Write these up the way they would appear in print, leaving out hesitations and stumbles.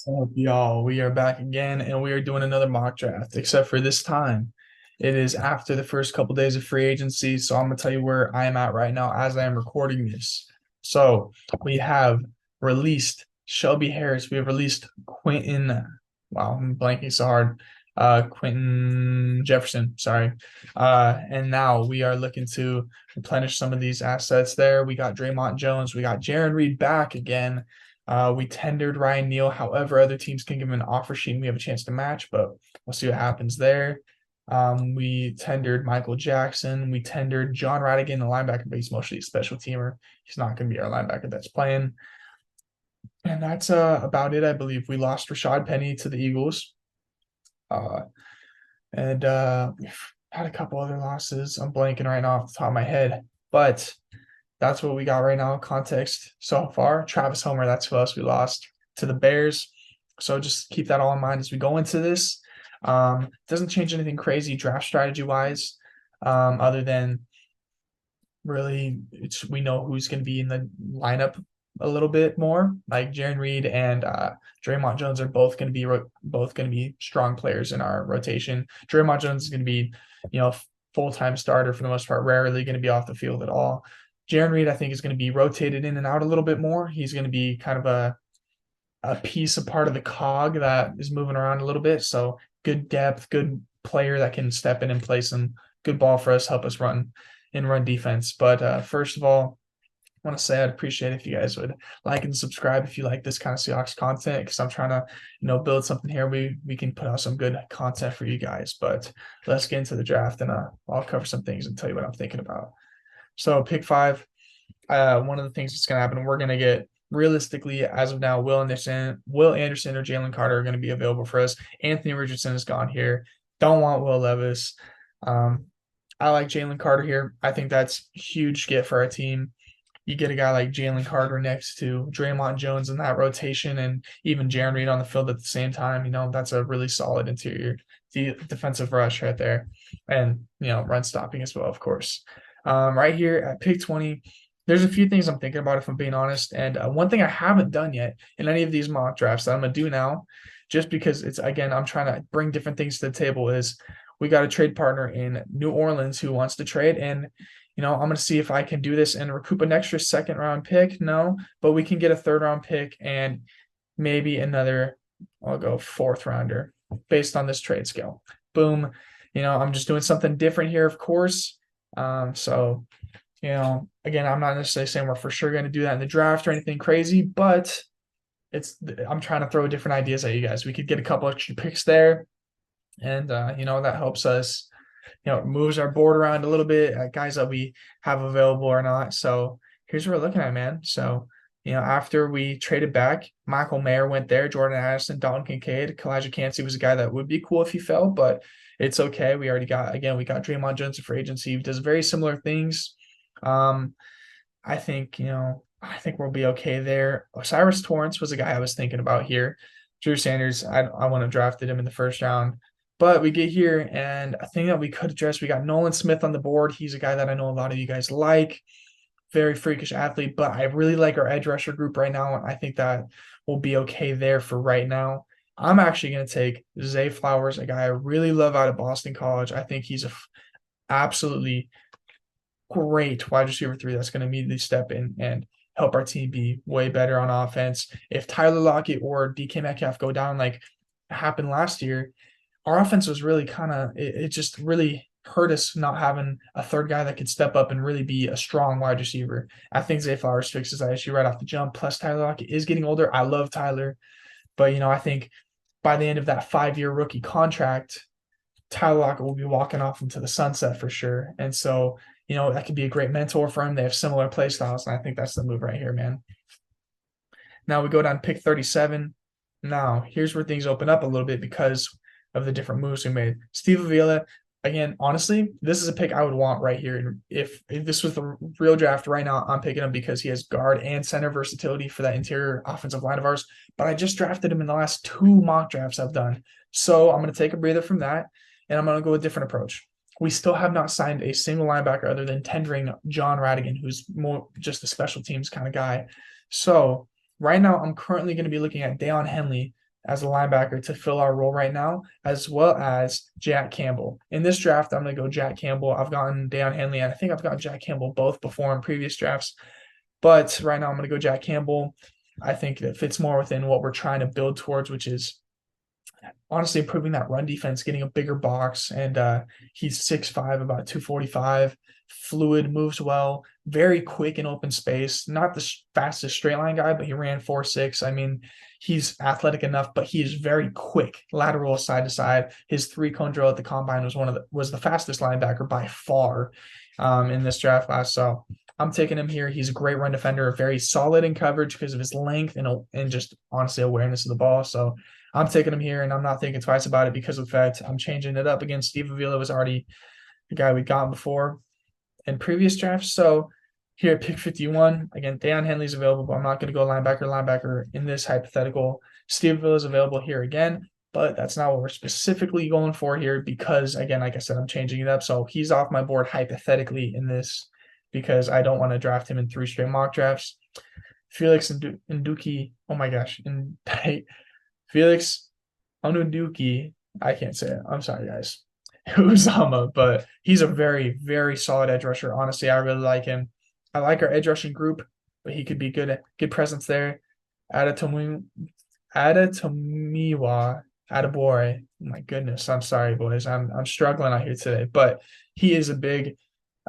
What's up, y'all? We are back again and we are doing another mock draft, except for this time. It is after the first couple days of free agency, so I'm gonna tell you where I am at right now as I am recording this. So we have released Shelby Harris, we have released Quentin, wow, I'm blanking so hard. Quentin Jefferson, sorry. And now we are looking to replenish some of these assets there. We got Draymond Jones, we got Jaron Reed back again. We tendered Ryan Neal. However, other teams can give him an offer sheet and we have a chance to match, but we'll see what happens there. We tendered Michael Jackson. We tendered John Radigan, the linebacker, but he's mostly a special teamer. He's not going to be our linebacker that's playing. And that's about it, I believe. We lost Rashad Penny to the Eagles. Uh, and we've had a couple other losses. I'm blanking right now off the top of my head, but that's what we got right now. Context so far. Travis Homer, that's who else we lost to the Bears. So just keep that all in mind as we go into this. Doesn't change anything crazy draft strategy wise, other than really we know who's going to be in the lineup a little bit more. Like Jaron Reed and Draymond Jones are both going to be strong players in our rotation. Draymond Jones is going to be, full-time starter for the most part, rarely going to be off the field at all. Jaron Reed, I think, is going to be rotated in and out a little bit more. He's going to be kind of a piece, a part of the cog that is moving around a little bit. So good depth, good player that can step in and play some good ball for us, help us run defense. But first of all, I want to say I'd appreciate if you guys would like and subscribe if you like this kind of Seahawks content, because I'm trying to, build something here. We can put out some good content for you guys. But let's get into the draft, and I'll cover some things and tell you what I'm thinking about. So pick 5, one of the things that's going to happen, we're going to get realistically as of now, Will Anderson or Jalen Carter are going to be available for us. Anthony Richardson is gone here. Don't want Will Levis. I like Jalen Carter here. I think that's a huge get for our team. You get a guy like Jalen Carter next to Draymond Jones in that rotation, and even Jaron Reed on the field at the same time. That's a really solid interior defensive rush right there, and run stopping as well, of course. Right here at pick 20, there's a few things I'm thinking about, if I'm being honest. And one thing I haven't done yet in any of these mock drafts that I'm gonna do now, just because I'm trying to bring different things to the table, is we got a trade partner in New Orleans who wants to trade, and I'm going to see if I can do this and recoup an extra second round pick. No, but we can get a third round pick and maybe another, I'll go fourth rounder based on this trade scale. Boom. I'm just doing something different here, of course. So, again, I'm not necessarily saying we're for sure going to do that in the draft or anything crazy, but I'm trying to throw different ideas at you guys. We could get a couple extra picks there, and that helps us, moves our board around a little bit, guys that we have available or not. So here's what we're looking at, man. So, after we traded back, Michael Mayer went there, Jordan Addison, Dalton Kincaid, Kalijah Kancey was a guy that would be cool if he fell, but it's okay. We got Draymond Jones for agency. He does very similar things. I think, we'll be okay there. Cyrus Torrence was a guy I was thinking about here. Drew Sanders, I want to drafted him in the first round. But we get here, and a thing that we could address, we got Nolan Smith on the board. He's a guy that I know a lot of you guys like. Very freakish athlete, but I really like our edge rusher group right now, and I think that will be okay there for right now. I'm actually going to take Zay Flowers, a guy I really love out of Boston College. I think he's a absolutely great wide receiver 3 that's going to immediately step in and help our team be way better on offense. If Tyler Lockett or DK Metcalf go down like happened last year, our offense was really it just really hurt us not having a third guy that could step up and really be a strong wide receiver. I think Zay Flowers fixes that issue right off the jump. Plus, Tyler Lockett is getting older. I love Tyler, but I think by the end of that 5-year rookie contract, Tyler Lockett will be walking off into the sunset for sure. And so, that could be a great mentor for him. They have similar play styles, and I think that's the move right here, man. Now we go down to pick 37. Now, here's where things open up a little bit because of the different moves we made. Steve Avila, again, honestly, this is a pick I would want right here. If this was the real draft right now, I'm picking him because he has guard and center versatility for that interior offensive line of ours. But I just drafted him in the last 2 mock drafts I've done. So I'm going to take a breather from that, and I'm going to go a different approach. We still have not signed a single linebacker other than tendering John Radigan, who's more just a special teams kind of guy. So right now, I'm currently going to be looking at Deion Henley, as a linebacker to fill our role right now, as well as Jack Campbell. In this draft, I'm going to go Jack Campbell. I've gotten Deion Henley, and I think I've gotten Jack Campbell both before in previous drafts. But right now, I'm going to go Jack Campbell. I think that fits more within what we're trying to build towards, which is honestly improving that run defense, getting a bigger box. And he's 6'5", about 245, fluid, moves well, very quick in open space. Not the fastest straight line guy, but he ran 4.6. I mean, he's athletic enough, but he is very quick, lateral side to side. His 3-cone drill at the combine was the fastest linebacker by far in this draft class. So I'm taking him here. He's a great run defender, very solid in coverage because of his length and just honestly awareness of the ball. So I'm taking him here, and I'm not thinking twice about it because of the fact I'm changing it up again. Steve Avila was already the guy we got before in previous drafts. So here at pick 51, again, Deion Henley's available, but I'm not going to go linebacker in this hypothetical. Steve Avila is available here again, but that's not what we're specifically going for here because, again, like I said, I'm changing it up. So he's off my board hypothetically in this because I don't want to draft him in 3 straight mock drafts. Felix Nduki, oh my gosh, and Felix Onuduki, I can't say it. I'm sorry, guys. Uzama, but he's a very, very solid edge rusher. Honestly, I really like him. I like our edge rushing group, but he could be good presence there. Adetomiwa, Atabore. My goodness, I'm sorry, boys. I'm struggling out here today, but he is a big,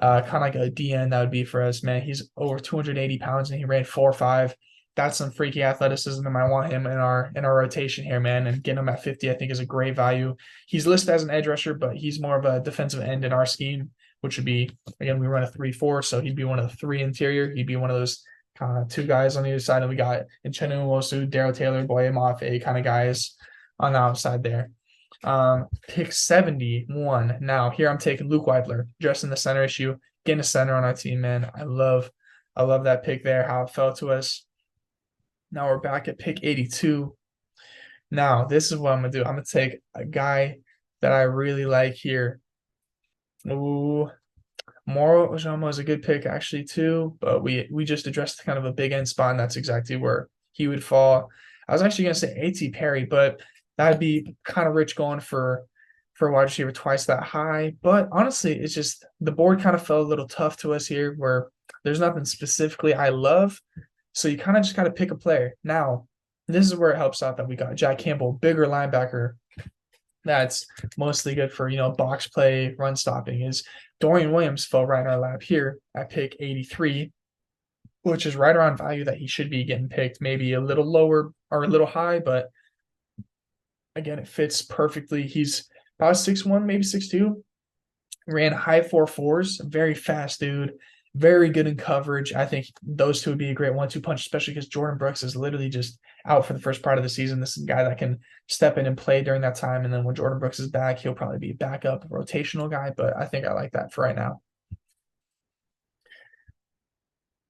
kind of like a DN that would be for us, man. He's over 280 pounds and he ran 4.5. That's some freaky athleticism, and I want him in our rotation here, man. And getting him at 50, I think, is a great value. He's listed as an edge rusher, but he's more of a defensive end in our scheme, which would be, again, we run a 3-4, so he'd be one of the 3 interior. He'd be one of those kind of 2 guys on the other side, and we got Uchenna Nwosu, Darrell Taylor, Boye Mafe kind of guys on the outside there. Pick 71. Now here I'm taking Luke Weidler, addressing the center issue, getting a center on our team, man. I love that pick there, how it fell to us. Now we're back at pick 82. Now, this is what I'm going to do. I'm going to take a guy that I really like here. Ooh, Moro Ojama is a good pick, actually, too. But we just addressed kind of a big end spot, and that's exactly where he would fall. I was actually going to say A.T. Perry, but that'd be kind of rich going for a wide receiver twice that high. But honestly, it's just the board kind of fell a little tough to us here where there's nothing specifically I love. So you kind of just got to pick a player. Now, this is where it helps out that we got Jack Campbell, bigger linebacker. That's mostly good for, box play, run stopping. Is Dorian Williams fell right in our lap here at pick 83, which is right around value that he should be getting picked, maybe a little lower or a little high, but again, it fits perfectly. He's about 6'1", maybe 6'2", ran high 4.4s, very fast dude. Very good in coverage. I think those two would be a great 1-2 punch, especially because Jordan Brooks is literally just out for the first part of the season. This is a guy that can step in and play during that time. And then when Jordan Brooks is back, he'll probably be a backup rotational guy. But I think I like that for right now.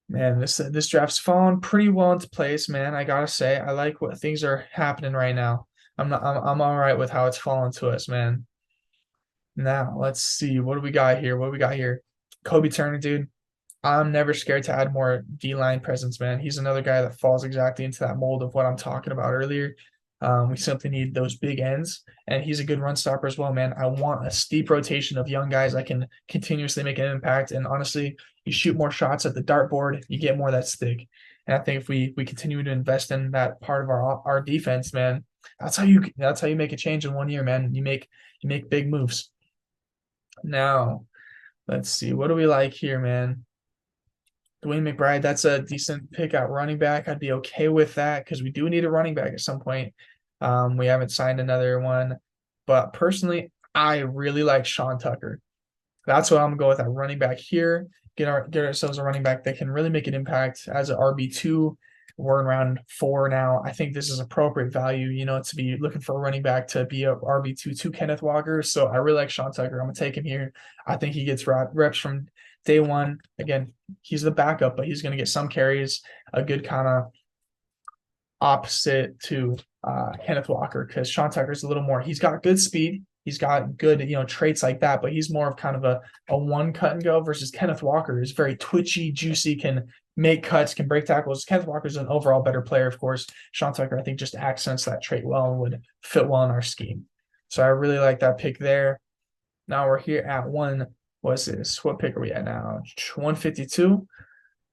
Man, this draft's fallen pretty well into place, man. I gotta say, I like what things are happening right now. I'm all right with how it's fallen to us, man. Now let's see. What do we got here? Kobe Turner, dude. I'm never scared to add more D-line presence, man. He's another guy that falls exactly into that mold of what I'm talking about earlier. We simply need those big ends, and he's a good run stopper as well, man. I want a steep rotation of young guys that can continuously make an impact. And honestly, you shoot more shots at the dartboard, you get more of that stick. And I think if we continue to invest in that part of our defense, man, that's how you make a change in 1 year, man. You make big moves. Now, let's see. What do we like here, man? Dwayne McBride, that's a decent pick at running back. I'd be okay with that because we do need a running back at some point. We haven't signed another one. But personally, I really like Sean Tucker. That's what I'm going to go with at running back here. Get ourselves a running back that can really make an impact as an RB2. We're in round 4 now. I think this is appropriate value, to be looking for a running back to be a RB2 to Kenneth Walker. So I really like Sean Tucker. I'm going to take him here. I think he gets reps from day 1. Again, he's the backup, but he's going to get some carries, a good kind of opposite to Kenneth Walker because Sean Tucker's a little more. He's got good speed. He's got good, traits like that, but he's more of kind of a one cut and go versus Kenneth Walker is very twitchy, juicy, can make cuts, can break tackles. Kenneth Walker's an overall better player, of course. Sean Tucker, I think, just accents that trait well and would fit well in our scheme. So I really like that pick there. Now we're here at what's this? What pick are we at now? 152.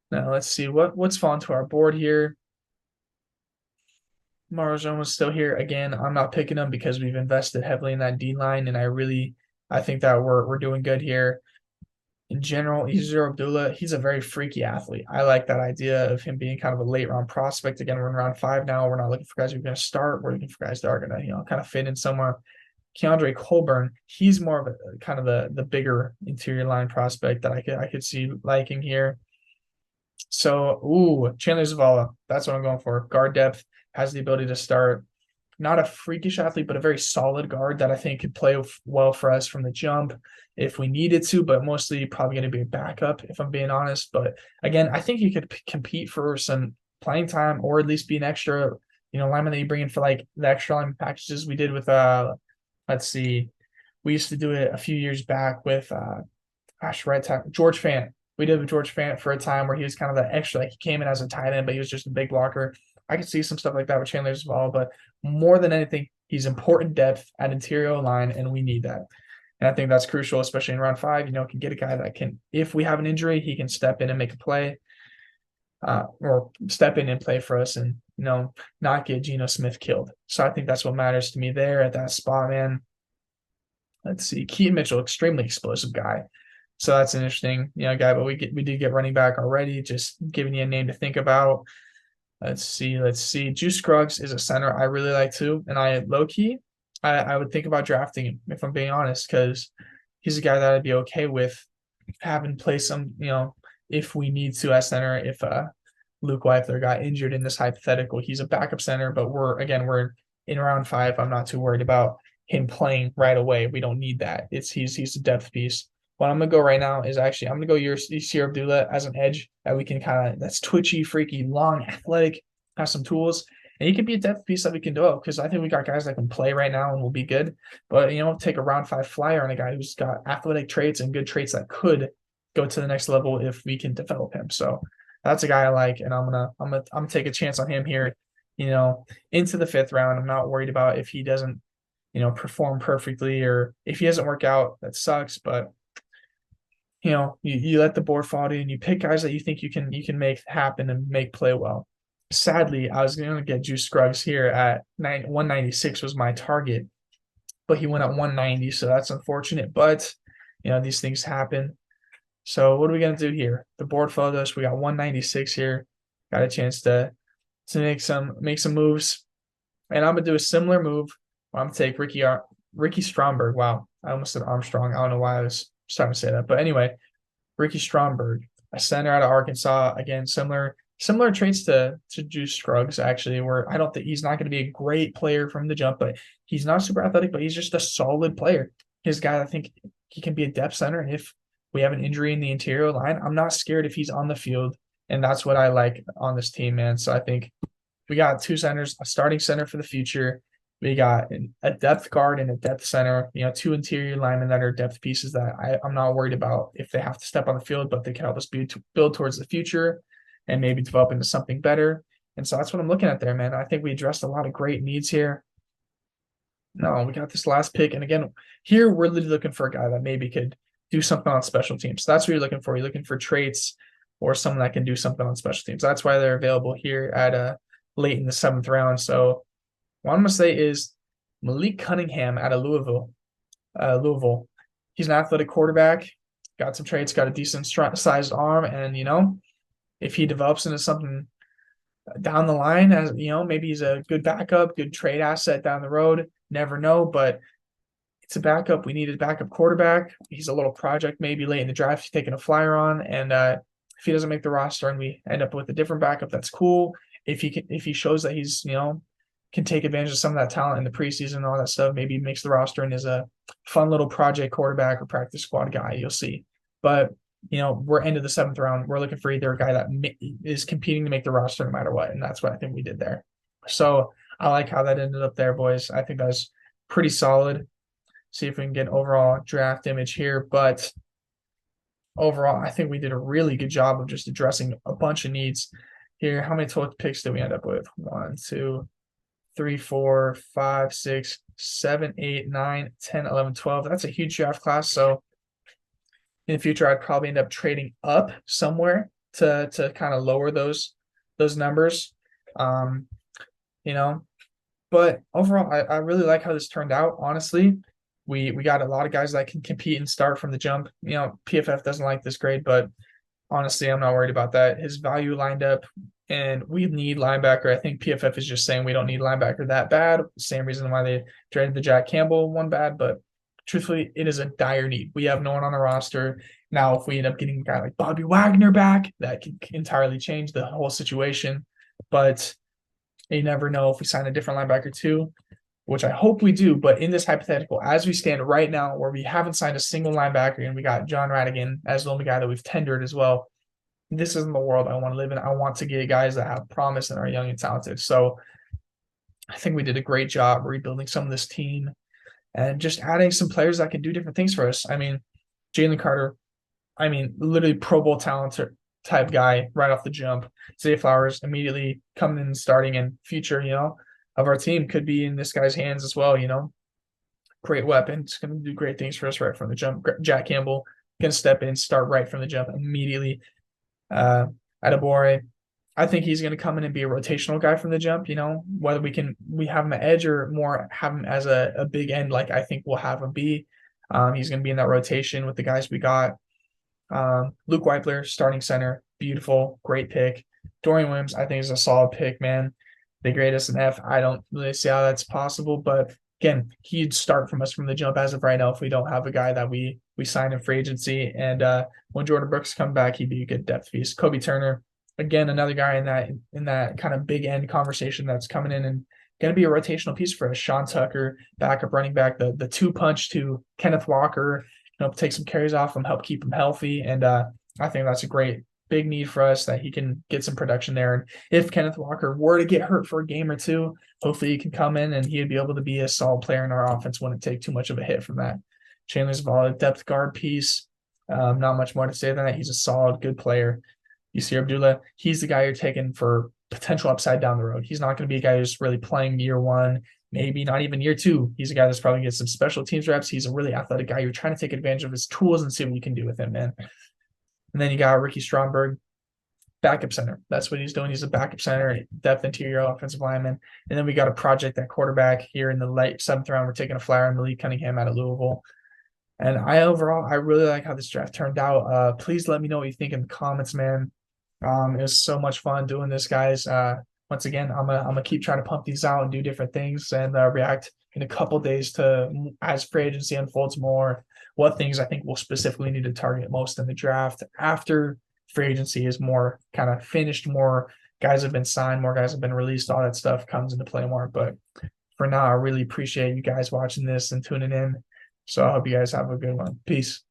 Now let's see what's fallen to our board here. Marjan was still here. Again, I'm not picking him because we've invested heavily in that D line, and I think that we're doing good here. In general, Ezer Abdullah, he's a very freaky athlete. I like that idea of him being kind of a late round prospect. Again, we're in round 5 now. We're not looking for guys who are going to start. We're looking for guys that are going to, kind of fit in somewhere. Keandre Colburn, he's more of a kind of the bigger interior line prospect that I could see liking here. So, Chandler Zavala, that's what I'm going for. Guard depth, has the ability to start. Not a freakish athlete, but a very solid guard that I think could play well for us from the jump if we needed to, but mostly probably going to be a backup, if I'm being honest. But again, I think he could compete for some playing time or at least be an extra, lineman that you bring in for like the extra lineman packages we did with, let's see, we used to do it a few years back with, right tackle, George Fant. We did with George Fant for a time where he was kind of the extra, like he came in as a tight end, but he was just a big blocker. I could see some stuff like that with Chandler as well, but more than anything, he's important depth at interior line, and we need that. And I think that's crucial, especially in round 5. Can get a guy that can, if we have an injury, he can step in and make a play, or step in and play for us, and not get Geno Smith killed. So I think that's what matters to me there at that spot, man. Let's see, Keaton Mitchell, extremely explosive guy. So that's an interesting, guy. But we did get running back already. Just giving you a name to think about. Let's see. Juice Scruggs is a center I really like too, and I would think about drafting him if I'm being honest, because he's a guy that I'd be okay with having play some, if we need to at center. If Luke Weifler got injured in this hypothetical, he's a backup center, but we're in round 5. I'm not too worried about him playing right away. We don't need that. He's a depth piece. What I'm gonna go right now is I'm gonna go Yasir Abdullah as an edge that we can that's twitchy, freaky, long, athletic, has some tools, and he can be a depth piece that we can develop because I think we got guys that can play right now and will be good. But take a round 5 flyer on a guy who's got athletic traits and good traits that could go to the next level if we can develop him. So that's a guy I like, and I'm gonna take a chance on him here, into the 5th round. I'm not worried about if he doesn't, perform perfectly, or if he doesn't work out, that sucks, but you let the board fall to you and you pick guys that you think you can make happen and make play well. Sadly, I was going to get Juice Scruggs here at 196 was my target, but he went at 190, so that's unfortunate. But these things happen. So what are we going to do here? The board followed us. We got 196 here. Got a chance to make some moves, and I'm gonna do a similar move. I'm gonna take Ricky Stromberg. Wow, I almost said Armstrong. I don't know why I was starting to say that, but anyway, Ricky Stromberg, a center out of Arkansas. Again, similar traits to Juice Scruggs, actually, where I don't think he's not going to be a great player from the jump, but he's not super athletic, but he's just a solid player. His guy, I think he can be a depth center, and if we have an injury in the interior line, I'm not scared if he's on the field, and that's what I like on this team, man. So I think we got 2 centers, a starting center for the future. We got a depth guard and a depth center, 2 interior linemen that are depth pieces that I'm not worried about if they have to step on the field, but they can help us build towards the future and maybe develop into something better. And so that's what I'm looking at there, man. I think we addressed a lot of great needs here. No, we got this last pick. And again, here we're really looking for a guy that maybe could do something on special teams. So that's what you're looking for. You're looking for traits or someone that can do something on special teams. That's why they're available here at late in the 7th round. So what I'm going to say is Malik Cunningham out of Louisville. He's an athletic quarterback, got some traits, got a decent sized arm, and if he develops into something down the line, as maybe he's a good backup, good trade asset down the road. Never know, but it's a backup. We need a backup quarterback. He's a little project maybe late in the draft he's taking a flyer on, and if he doesn't make the roster and we end up with a different backup, that's cool. If he shows that he's can take advantage of some of that talent in the preseason and all that stuff, maybe he makes the roster and is a fun little project quarterback or practice squad guy. You'll see. But we're into the 7th round. We're looking for either a guy that is competing to make the roster no matter what, and that's what I think we did there. So I like how that ended up there, boys. I think that was pretty solid. see if we can get an overall draft image here. But overall, I think we did a really good job of just addressing a bunch of needs here. How many total picks did we end up with? 1, 2, 3, 4, 5, 6, 7, 8, 9, 10, 11, 12. That's a huge draft class. So in the future, I'd probably end up trading up somewhere to kind of lower those numbers. Um, you know, but overall, I really like how this turned out. Honestly, we got a lot of guys that can compete and start from the jump. PFF doesn't like this grade, but honestly, I'm not worried about that. His value lined up, and we need linebacker. I think PFF is just saying we don't need linebacker that bad. Same reason why they traded the Jack Campbell one bad, but truthfully, it is a dire need. We have no one on the roster. Now, if we end up getting a guy like Bobby Wagner back, that could entirely change the whole situation. But you never know if we sign a different linebacker too, which I hope we do. But in this hypothetical, as we stand right now, where we haven't signed a single linebacker and we got John Radigan as the only guy that we've tendered as well, this isn't the world I want to live in. I want to get guys that have promise and are young and talented. So I think we did a great job rebuilding some of this team and just adding some players that can do different things for us. I mean, Jalen Carter, literally Pro Bowl talent type guy right off the jump. Zay Flowers immediately coming in and starting, and future, of our team could be in this guy's hands as well. Great weapon. It's going to do great things for us right from the jump. Jack Campbell going to step in, start right from the jump immediately. Adebore, I think he's going to come in and be a rotational guy from the jump. Whether we have him at edge or more have him as a big end, like I think we'll have him be. He's going to be in that rotation with the guys we got. Luke Weipler, starting center, beautiful, great pick. Dorian Williams, I think, is a solid pick, man. They grade us an F. I don't really see how that's possible, but again, he'd start from us from the jump as of right now if we don't have a guy that we sign in free agency. And when Jordan Brooks come back, he'd be a good depth piece. Kobe Turner, again, another guy in that kind of big end conversation that's coming in and going to be a rotational piece for us. Sean Tucker, backup running back, the two punch to Kenneth Walker, take some carries off him, help keep him healthy. And I think that's a great big need for us that he can get some production there. And if Kenneth Walker were to get hurt for a game or two, hopefully he can come in and he'd be able to be a solid player in our offense. Wouldn't take too much of a hit from that. Chandler's Zavala, depth guard piece. Not much more to say than that. He's a solid, good player. Yasir Abdullah, he's the guy you're taking for potential upside down the road. He's not going to be a guy who's really playing year one, maybe not even year two. He's a guy that's probably going to get some special teams reps. He's a really athletic guy. You're trying to take advantage of his tools and see what you can do with him, man. And then you got Ricky Stromberg, backup center. That's what he's doing. He's a backup center, depth interior offensive lineman. And then we got a project at quarterback here in the late 7th round. We're taking a flyer on Malik Cunningham out of Louisville. And I really like how this draft turned out. Please let me know what you think in the comments, man. It was so much fun doing this, guys. Once again, I'm gonna keep trying to pump these out and do different things and react in a couple days to, as free agency unfolds more, what things I think we'll specifically need to target most in the draft after free agency is more kind of finished, more guys have been signed, more guys have been released, all that stuff comes into play more. But for now, I really appreciate you guys watching this and tuning in. So I hope you guys have a good one. Peace.